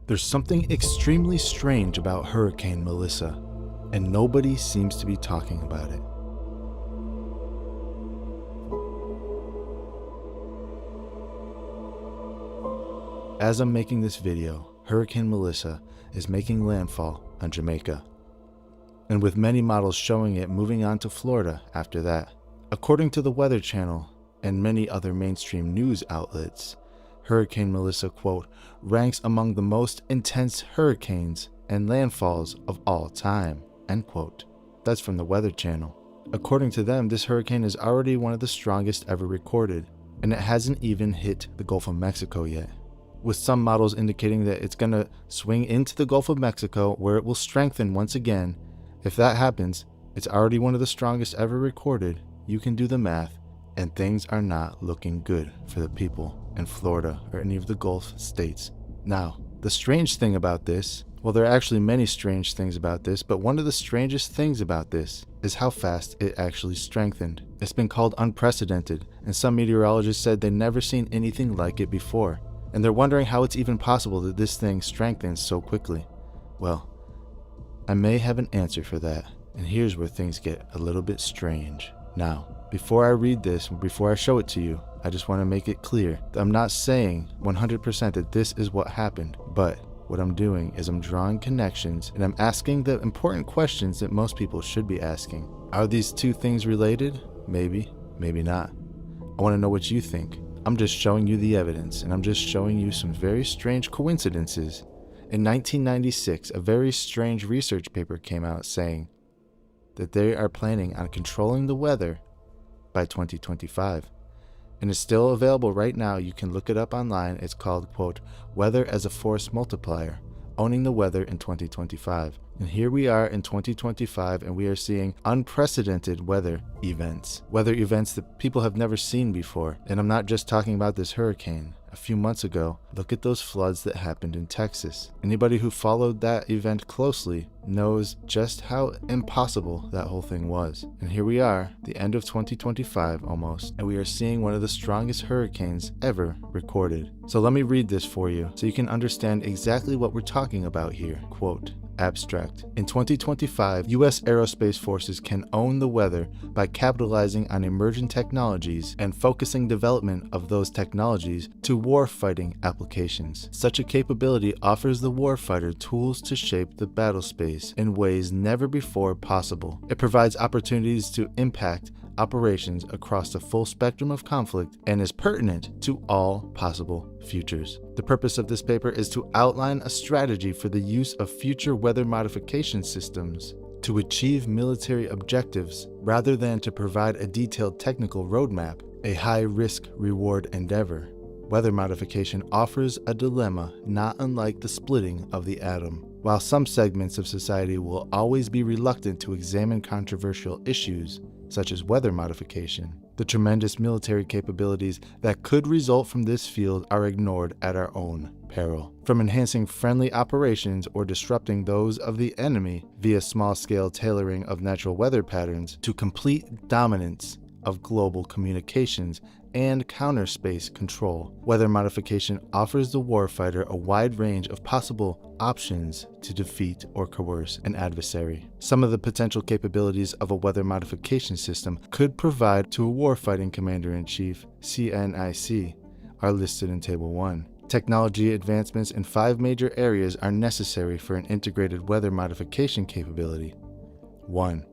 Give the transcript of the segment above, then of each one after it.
There's something extremely strange about Hurricane Melissa, and nobody seems to be talking about it. As I'm making this video, Hurricane Melissa is making landfall on Jamaica, and with many models showing it moving on to Florida after that. According to the Weather Channel and many other mainstream news outlets, Hurricane Melissa, quote, ranks among the most intense hurricanes and landfalls of all time, end quote. That's from the Weather Channel. According to them, this hurricane is already one of the strongest ever recorded, and it hasn't even hit the Gulf of Mexico yet, with some models indicating that it's going to swing into the Gulf of Mexico where it will strengthen once again. If that happens, it's already one of the strongest ever recorded. You can do the math, and things are not looking good for the people in Florida or any of the Gulf states. Now, the strange thing about this, well, there are actually many strange things about this, but one of the strangest things about this is how fast it actually strengthened. It's been called unprecedented, and some meteorologists said they'd never seen anything like it before, and they're wondering how it's even possible that this thing strengthens so quickly. Well, I may have an answer for that, and here's where things get a little bit strange. Now, before I read this, before I show it to you, I just want to make it clear that I'm not saying 100% that this is what happened, but what I'm doing is I'm drawing connections and I'm asking the important questions that most people should be asking. Are these two things related? Maybe, maybe not. I want to know what you think. I'm just showing you the evidence, and I'm just showing you some very strange coincidences. In 1996, a very strange research paper came out saying that they are planning on controlling the weather by 2025. And it's still available right now. You can look it up online. It's called, quote, Weather as a Force Multiplier, Owning the Weather in 2025. And here we are in 2025, and we are seeing unprecedented weather events that people have never seen before. And I'm not just talking about this hurricane. A few months ago, look at those floods that happened in Texas. Anybody who followed that event closely knows just how impossible that whole thing was. And here we are, the end of 2025 almost, and we are seeing one of the strongest hurricanes ever recorded. So let me read this for you so you can understand exactly what we're talking about here. Quote, Abstract. In 2025, U.S. aerospace forces can own the weather by capitalizing on emerging technologies and focusing development of those technologies to warfighting applications. Such a capability offers the warfighter tools to shape the battle space in ways never before possible. It provides opportunities to impact operations across the full spectrum of conflict and is pertinent to all possible futures. The purpose of this paper is to outline a strategy for the use of future weather modification systems to achieve military objectives rather than to provide a detailed technical roadmap, a high-risk reward endeavor. Weather modification offers a dilemma not unlike the splitting of the atom. While some segments of society will always be reluctant to examine controversial issues, such as weather modification, the tremendous military capabilities that could result from this field are ignored at our own peril. From enhancing friendly operations or disrupting those of the enemy via small-scale tailoring of natural weather patterns to complete dominance of global communications and counter-space control, weather modification offers the warfighter a wide range of possible options to defeat or coerce an adversary. Some of the potential capabilities of a weather modification system could provide to a warfighting commander-in-chief, CNIC, are listed in Table 1. Technology advancements in 5 major areas are necessary for an integrated weather modification capability. 1.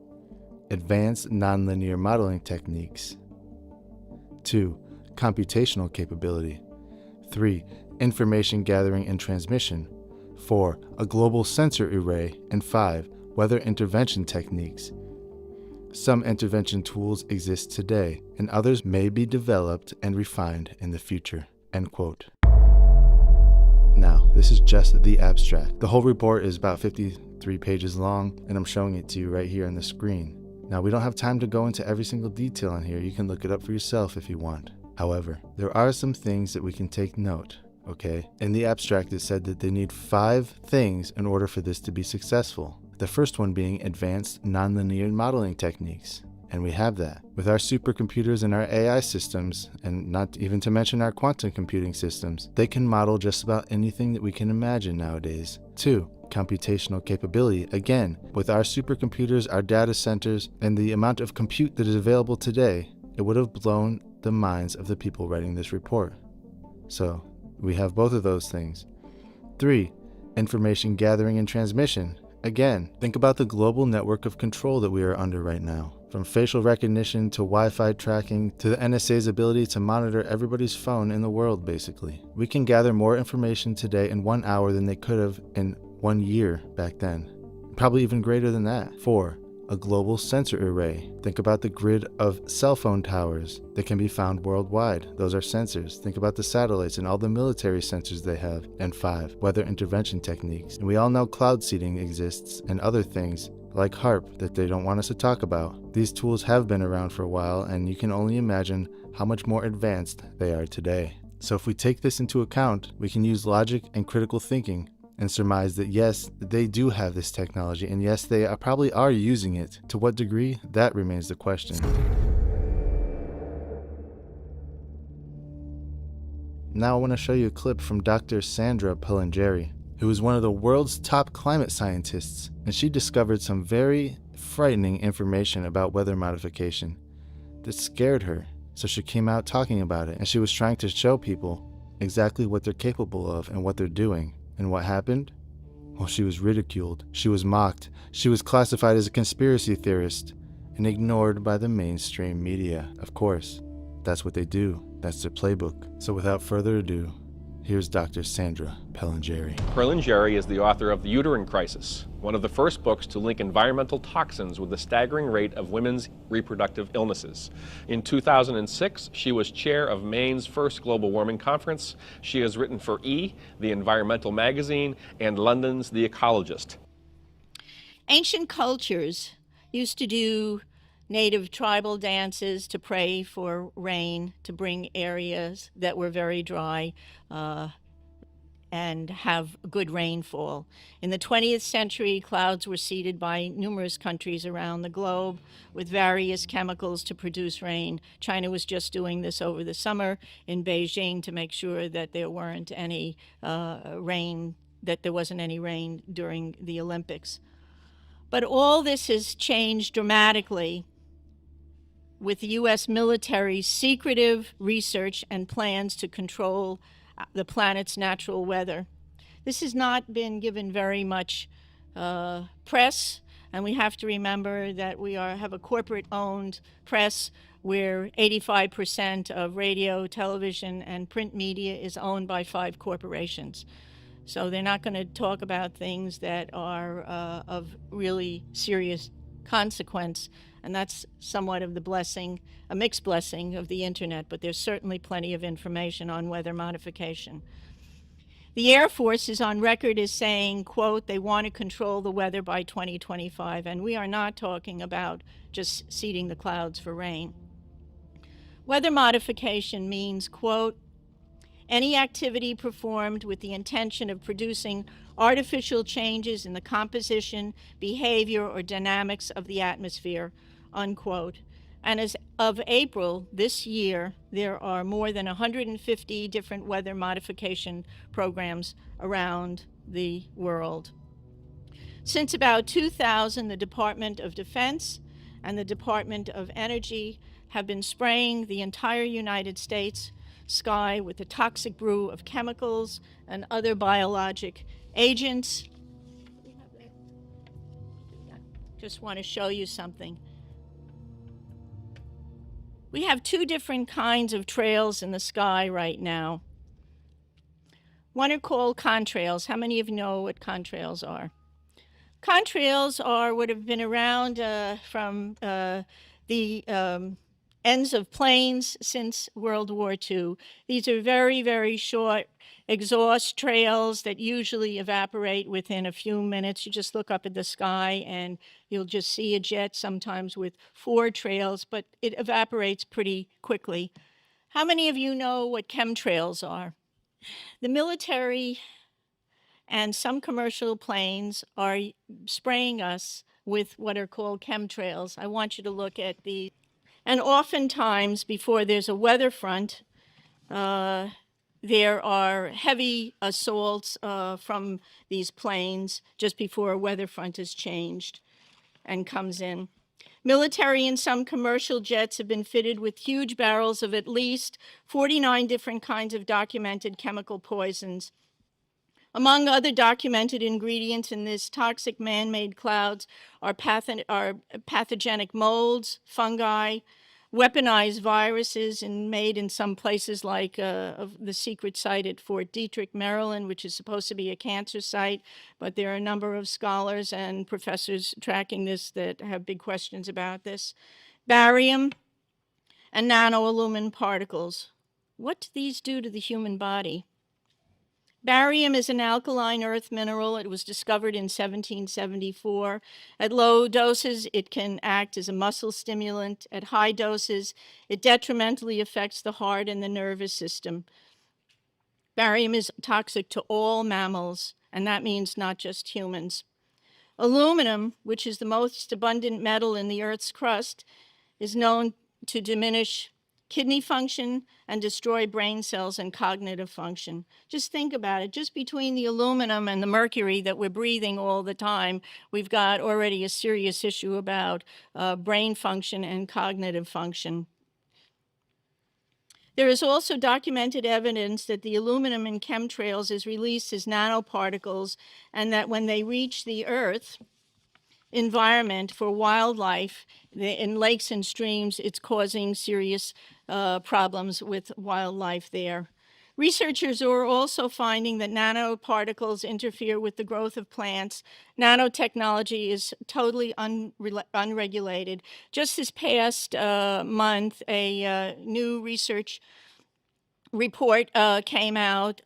Advanced nonlinear modeling techniques. 2. Computational capability. 3. Information gathering and transmission. 4. A global sensor array. And 5. Weather intervention techniques. Some intervention tools exist today, and others may be developed and refined in the future. End quote. Now, this is just the abstract. The whole report is about 53 pages long, and I'm showing it to you right here on the screen. Now, we don't have time to go into every single detail in here. You can look it up for yourself if you want. However, there are some things that we can take note, okay? In the abstract, it said that they need 5 things in order for this to be successful. The first one being advanced nonlinear modeling techniques. And we have that. With our supercomputers and our AI systems, and not even to mention our quantum computing systems, they can model just about anything that we can imagine nowadays. 2. Computational capability. Again, with our supercomputers, our data centers, and the amount of compute that is available today, it would have blown the minds of the people writing this report. So, we have both of those things. 3. Information gathering and transmission. Again, think about the global network of control that we are under right now. From facial recognition to Wi-Fi tracking to the NSA's ability to monitor everybody's phone in the world, basically. We can gather more information today in 1 hour than they could have in 1 year back then. Probably even greater than that. 4. A global sensor array. Think about the grid of cell phone towers that can be found worldwide. Those are sensors. Think about the satellites and all the military sensors they have. And 5. Weather intervention techniques. And we all know cloud seeding exists and other things like HARP that they don't want us to talk about. These tools have been around for a while, and you can only imagine how much more advanced they are today. So if we take this into account, we can use logic and critical thinking and surmise that yes, they do have this technology, and yes, they probably are using it. To what degree? That remains the question. Now I want to show you a clip from Dr. Sandra Pelengeri, who is one of the world's top climate scientists, and she discovered some very frightening information about weather modification that scared her. So she came out talking about it, and she was trying to show people exactly what they're capable of and what they're doing. And what happened? Well, she was ridiculed, she was mocked, she was classified as a conspiracy theorist, and ignored by the mainstream media. Of course, that's what they do. That's their playbook. So without further ado, here's Dr. Sandra Pelengeri. Pelengeri is the author of The Uterine Crisis, one of the first books to link environmental toxins with the staggering rate of women's reproductive illnesses. In 2006, she was chair of Maine's first global warming conference. She has written for E!, the environmental magazine, and London's The Ecologist. Ancient cultures used to do native tribal dances to pray for rain, to bring areas that were very dry and have good rainfall. In the 20th century, clouds were seeded by numerous countries around the globe with various chemicals to produce rain. China was just doing this over the summer in Beijing to make sure that there weren't any rain, that there wasn't any rain during the Olympics. But all this has changed dramatically with the U.S. military's secretive research and plans to control the planet's natural weather. This has not been given very much press, and we have to remember that we have a corporate-owned press where 85% of radio, television, and print media is owned by 5 corporations. So they're not going to talk about things that are of really serious consequence, and that's somewhat of the blessing, a mixed blessing of the internet, but there's certainly plenty of information on weather modification. The Air Force is on record as saying, quote, they want to control the weather by 2025, and we are not talking about just seeding the clouds for rain. Weather modification means, quote, any activity performed with the intention of producing artificial changes in the composition, behavior, or dynamics of the atmosphere, unquote. And as of April this year, there are more than 150 different weather modification programs around the world. Since about 2000, the Department of Defense and the Department of Energy have been spraying the entire United States sky with a toxic brew of chemicals and other biologic agents. Just want to show you something. We have 2 different kinds of trails in the sky right now. One are called contrails. How many of you know what contrails are? Contrails are what have been around from the ends of planes since World War II. These are very, very short exhaust trails that usually evaporate within a few minutes. You just look up at the sky and you'll just see a jet, sometimes with 4 trails, but it evaporates pretty quickly. How many of you know what chemtrails are? The military and some commercial planes are spraying us with what are called chemtrails. I want you to look at the, and oftentimes before there's a weather front, there are heavy assaults from these planes just before a weather front is changed and comes in. Military and some commercial jets have been fitted with huge barrels of at least 49 different kinds of documented chemical poisons. Among other documented ingredients in this toxic man-made clouds are pathogenic molds, fungi, weaponized viruses, and made in some places like the secret site at Fort Detrick, Maryland, which is supposed to be a cancer site, but there are a number of scholars and professors tracking this that have big questions about this. Barium and nanoaluminum particles. What do these do to the human body? Barium is an alkaline earth mineral. It was discovered in 1774. At low doses, it can act as a muscle stimulant. At high doses, it detrimentally affects the heart and the nervous system. Barium is toxic to all mammals, and that means not just humans. Aluminum, which is the most abundant metal in the Earth's crust, is known to diminish kidney function and destroy brain cells and cognitive function. Just think about it. Just between the aluminum and the mercury that we're breathing all the time, we've got already a serious issue about brain function and cognitive function. There is also documented evidence that the aluminum in chemtrails is released as nanoparticles, and that when they reach the Earth environment for wildlife in lakes and streams, it's causing serious problems with wildlife there. Researchers are also finding that nanoparticles interfere with the growth of plants. Nanotechnology is totally unregulated. Just this past month, a new research report came out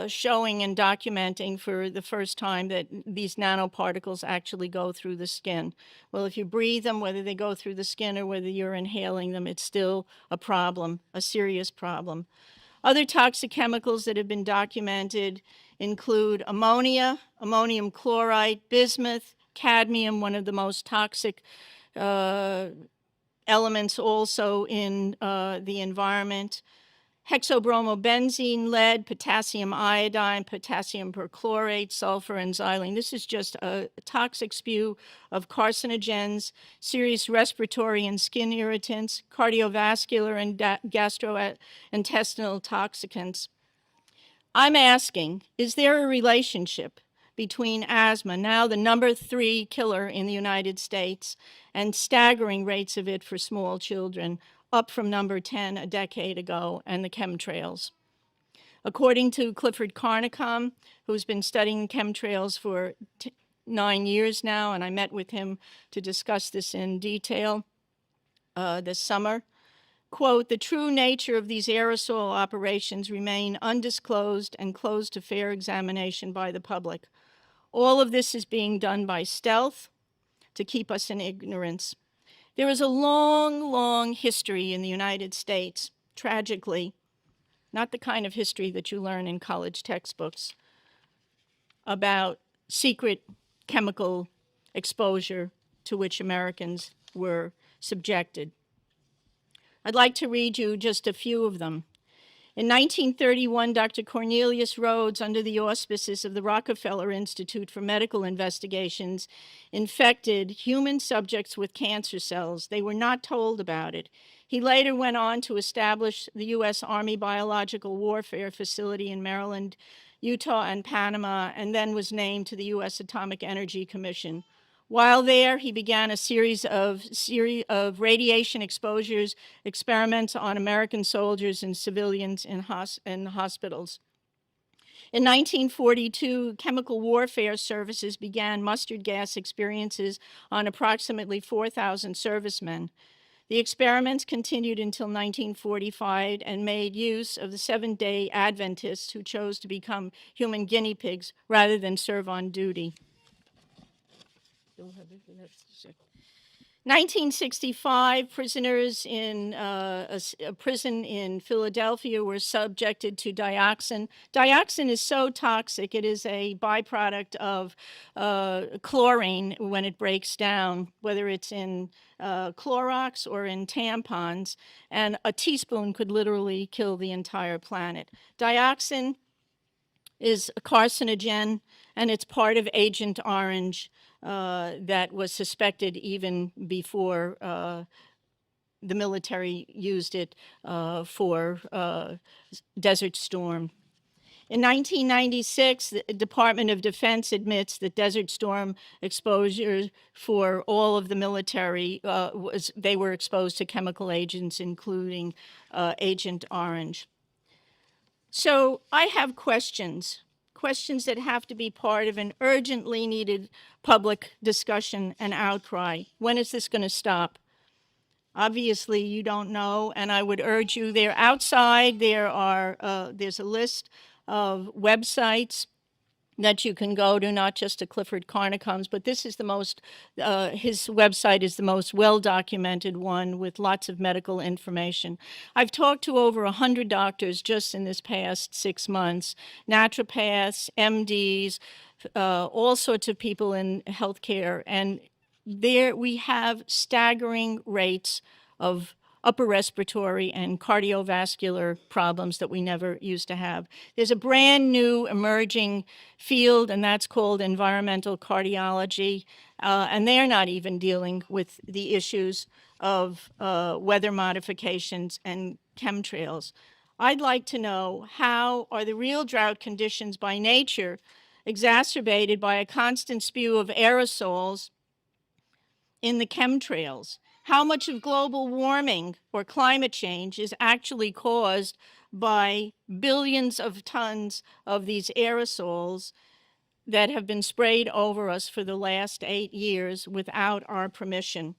showing and documenting for the first time that these nanoparticles actually go through the skin. Well, if you breathe them, whether they go through the skin or whether you're inhaling them, it's still a problem, a serious problem. Other toxic chemicals that have been documented include ammonia, ammonium chloride, bismuth, cadmium, one of the most toxic elements also in the environment, hexabromobenzene, lead, potassium iodine, potassium perchlorate, sulfur, and xylene. This is just a toxic spew of carcinogens, serious respiratory and skin irritants, cardiovascular and gastrointestinal toxicants. I'm asking, is there a relationship between asthma, now the number 3 killer in the United States, and staggering rates of it for small children, up from number 10 a decade ago, and the chemtrails? According to Clifford Carnicom, who's been studying chemtrails for 9 years now, and I met with him to discuss this in detail this summer, quote, "The true nature of these aerosol operations remain undisclosed and closed to fair examination by the public. All of this is being done by stealth to keep us in ignorance. There is a long, long history in the United States, tragically, not the kind of history that you learn in college textbooks, about secret chemical exposure to which Americans were subjected. I'd like to read you just a few of them. In 1931, Dr. Cornelius Rhodes, under the auspices of the Rockefeller Institute for Medical Investigations, infected human subjects with cancer cells. They were not told about it. He later went on to establish the U.S. Army Biological Warfare Facility in Maryland, Utah, and Panama, and then was named to the U.S. Atomic Energy Commission. While there, he began a series of radiation exposures, experiments on American soldiers and civilians in hospitals. In 1942, Chemical Warfare Services began mustard gas experiences on approximately 4,000 servicemen. The experiments continued until 1945 and made use of the Seventh-day Adventists who chose to become human guinea pigs rather than serve on duty. 1965, prisoners in a prison in Philadelphia were subjected to dioxin. Dioxin is so toxic, it is a byproduct of chlorine when it breaks down, whether it's in Clorox or in tampons, and a teaspoon could literally kill the entire planet. Dioxin is a carcinogen, and it's part of Agent Orange that was suspected even before the military used it for Desert Storm. In 1996, the Department of Defense admits that Desert Storm exposure for all of the military they were exposed to chemical agents, including Agent Orange. So I have questions that have to be part of an urgently needed public discussion and outcry. When is this going to stop? Obviously, you don't know, and I would urge you, they're outside. There's a list of websites that you can go to, not just to Clifford Carnicom's, but this is the most, his website is the most well-documented one with lots of medical information. I've talked to over 100 doctors just in this past 6 months, naturopaths, MDs, all sorts of people in healthcare, and there we have staggering rates of upper respiratory and cardiovascular problems that we never used to have. There's a brand new emerging field, and that's called environmental cardiology, and they're not even dealing with the issues of weather modifications and chemtrails. I'd like to know, how are the real drought conditions by nature exacerbated by a constant spew of aerosols in the chemtrails? How much of global warming or climate change is actually caused by billions of tons of these aerosols that have been sprayed over us for the last 8 years without our permission?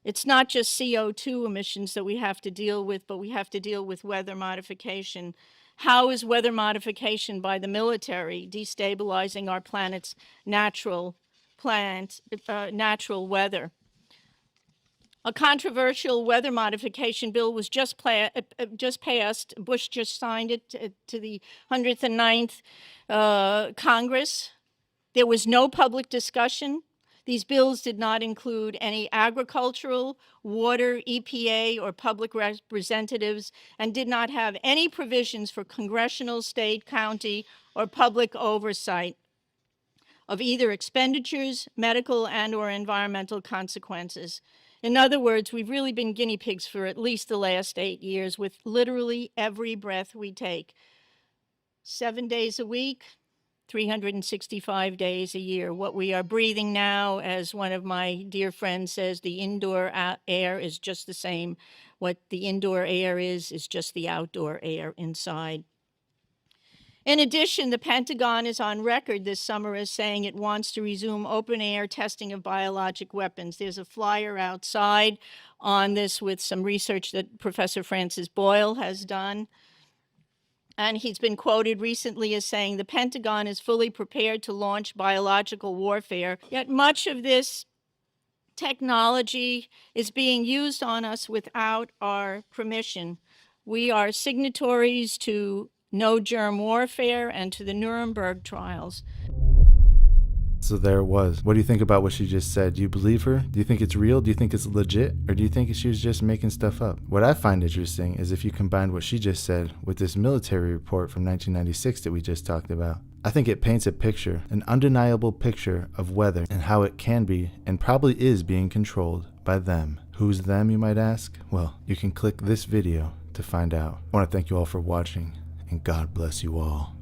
It's not just CO2 emissions that we have to deal with, but we have to deal with weather modification. How is weather modification by the military destabilizing our planet's natural weather? A controversial weather modification bill was just passed. Bush just signed it to the 109th Congress. There was no public discussion. These bills did not include any agricultural, water, EPA, or public representatives, and did not have any provisions for congressional, state, county, or public oversight of either expenditures, medical, and/or environmental consequences. In other words, we've really been guinea pigs for at least the last 8 years with literally every breath we take. 7 days a week, 365 days a year. What we are breathing now, as one of my dear friends says, the indoor air is just the same. What the indoor air is just the outdoor air inside. In addition, the Pentagon is on record this summer as saying it wants to resume open-air testing of biologic weapons. There's a flyer outside on this with some research that Professor Francis Boyle has done. And he's been quoted recently as saying, the Pentagon is fully prepared to launch biological warfare, yet much of this technology is being used on us without our permission. We are signatories to no germ warfare and to the Nuremberg trials. So there it was. What do you think about what she just said? Do you believe her? Do you think it's real? Do you think it's legit? Or do you think she was just making stuff up? What I find interesting is if you combine what she just said with this military report from 1996 that we just talked about, I think it paints a picture, an undeniable picture of weather and how it can be and probably is being controlled by them. Who's them, you might ask? Well, you can click this video to find out. I want to thank you all for watching, and God bless you all.